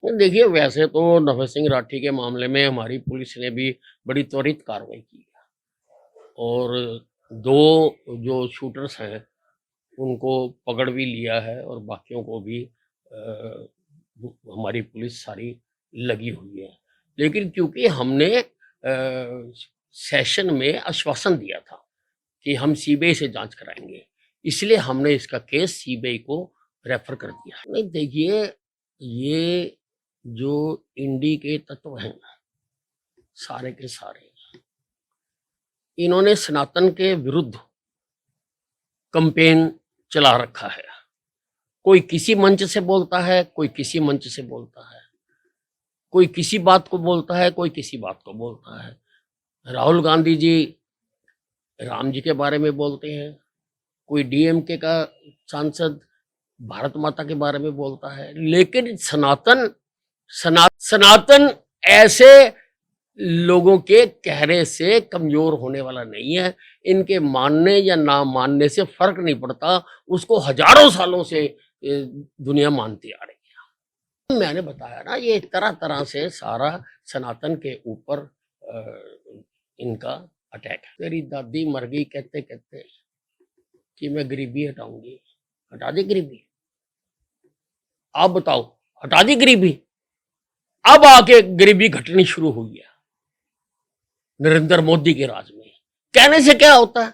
देखिए, वैसे तो नभे सिंह राठी के मामले में हमारी पुलिस ने भी बड़ी त्वरित कार्रवाई की है और 2 जो शूटर्स हैं, उनको पकड़ भी लिया है और बाकियों को भी हमारी पुलिस सारी लगी हुई है। लेकिन क्योंकि हमने सेशन में आश्वासन दिया था कि हम सीबीआई से जाँच कराएँगे, इसलिए हमने इसका केस सीबीआई को रेफ़र कर दिया। नहीं देखिए, ये जो इंडी के तत्व हैं ना, सारे के सारे, इन्होंने सनातन के विरुद्ध कैंपेन चला रखा है। कोई किसी मंच से बोलता है, कोई किसी मंच से बोलता है। कोई किसी बात को बोलता है, कोई किसी बात को बोलता है। राहुल गांधी जी राम जी के बारे में बोलते हैं, कोई डीएमके का सांसद भारत माता के बारे में बोलता है, लेकिन सनातन ऐसे लोगों के कहने से कमजोर होने वाला नहीं है। इनके मानने या ना मानने से फर्क नहीं पड़ता, उसको हजारों सालों से दुनिया मानती आ रही है। मैंने बताया ना, ये तरह-तरह से सारा सनातन के ऊपर इनका अटैक है। तेरी दादी मर गई कहते-कहते कि मैं गरीबी हटाऊँगी, हटा दी गरीबी? आप बताओ, हटा दी गरीबी? अब आके गरीबी घटनी शुरू हुई है नरेंद्र मोदी के राज में। कहने से क्या होता है?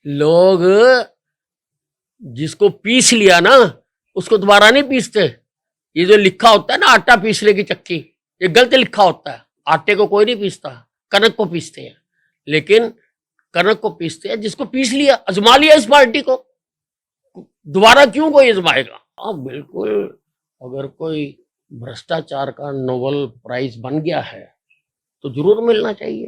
लोग जिसको पीस लिया ना, उसको दोबारा नहीं पीसते। ये जो लिखा होता है ना, आटा पीसने की चक्की, ये गलत लिखा होता है। आटे को कोई नहीं पीसता, कनक को पीसते हैं। लेकिन कनक को पीसते हैं जिसको पीस लिया, आजमा लिया इस पार्टी को, दोबारा क्यों कोई आजमाएगा? हाँ बिल्कुल, अगर कोई भ्रष्टाचार का नोबेल प्राइज बन गया है तो जरूर मिलना चाहिए।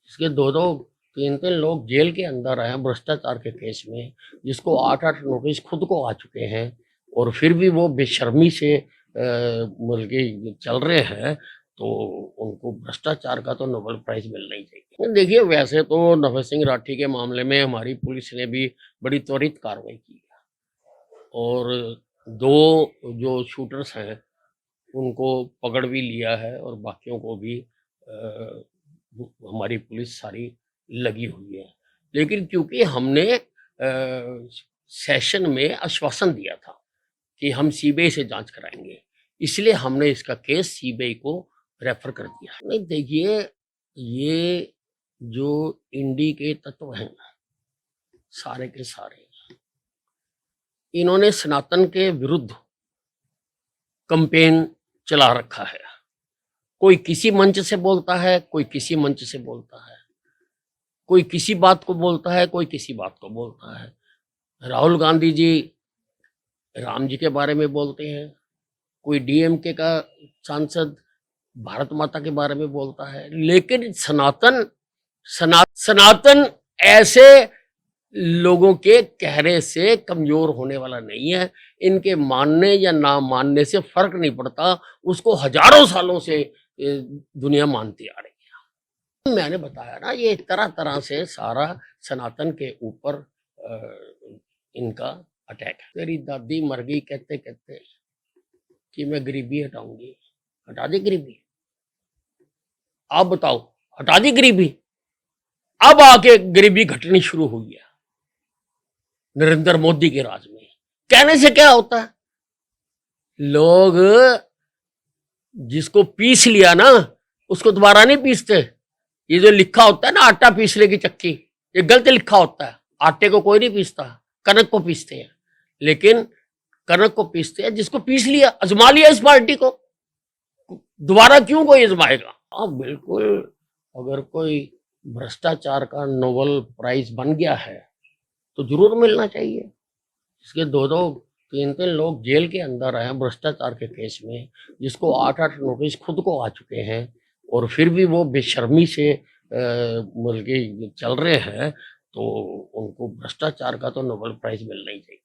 इसके 2-2, 3-3 लोग जेल के अंदर हैं भ्रष्टाचार के केस में, जिसको 8-8 नोटिस खुद को आ चुके हैं और फिर भी वो बेशर्मी से बल्कि चल रहे हैं, तो उनको भ्रष्टाचार का तो नोबेल प्राइज मिलना ही चाहिए। देखिए, वैसे तो नभे सिंह राठी के मामले में हमारी पुलिस ने भी बड़ी त्वरित कार्रवाई की है और 2 जो शूटर्स हैं, उनको पकड़ भी लिया है और बाकियों को भी हमारी पुलिस सारी लगी हुई है। लेकिन क्योंकि हमने सेशन में आश्वासन दिया था कि हम सीबीआई से जाँच कराएँगे, इसलिए हमने इसका केस सीबीआई को रेफ़र कर दिया। नहीं देखिए, ये जो इंडी के तत्व हैं ना, सारे के सारे, इन्होंने सनातन के विरुद्ध कैंपेन चला रखा है। कोई किसी मंच से बोलता है, कोई किसी मंच से बोलता है। कोई किसी बात को बोलता है, कोई किसी बात को बोलता है। राहुल गांधी जी राम जी के बारे में बोलते हैं, कोई डीएमके का सांसद भारत माता के बारे में बोलता है, लेकिन सनातन ऐसे लोगों के कहने से कमजोर होने वाला नहीं है। इनके मानने या ना मानने से फर्क नहीं पड़ता, उसको हजारों सालों से दुनिया मानती आ रही है। मैंने बताया ना, ये तरह-तरह से सारा सनातन के ऊपर इनका अटैक है। तेरी दादी मर गई कहते-कहते कि मैं गरीबी हटाऊँगी, हटा दी गरीबी? आप बताओ, हटा दी गरीबी? अब आके गरीबी घटनी शुरू हुई है नरेंद्र मोदी के राज में। कहने से क्या होता है? लोग जिसको पीस लिया ना, उसको दोबारा नहीं पीसते। ये जो लिखा होता है ना, आटा पीसने की चक्की, ये गलत लिखा होता है। आटे को कोई नहीं पीसता, कनक को पीसते हैं। लेकिन कनक को पीसते हैं जिसको पीस लिया, आजमा लिया इस पार्टी को, दोबारा क्यों कोई आजमाएगा? हाँ बिल्कुल, अगर कोई भ्रष्टाचार का नोबेल प्राइज बन गया है तो जरूर मिलना चाहिए। इसके 2-2, 3-3 लोग जेल के अंदर हैं भ्रष्टाचार के केस में, जिसको 8-8 नोटिस खुद को आ चुके हैं और फिर भी वो बेशर्मी से बल्कि चल रहे हैं, तो उनको भ्रष्टाचार का तो नोबेल प्राइज मिलना ही चाहिए।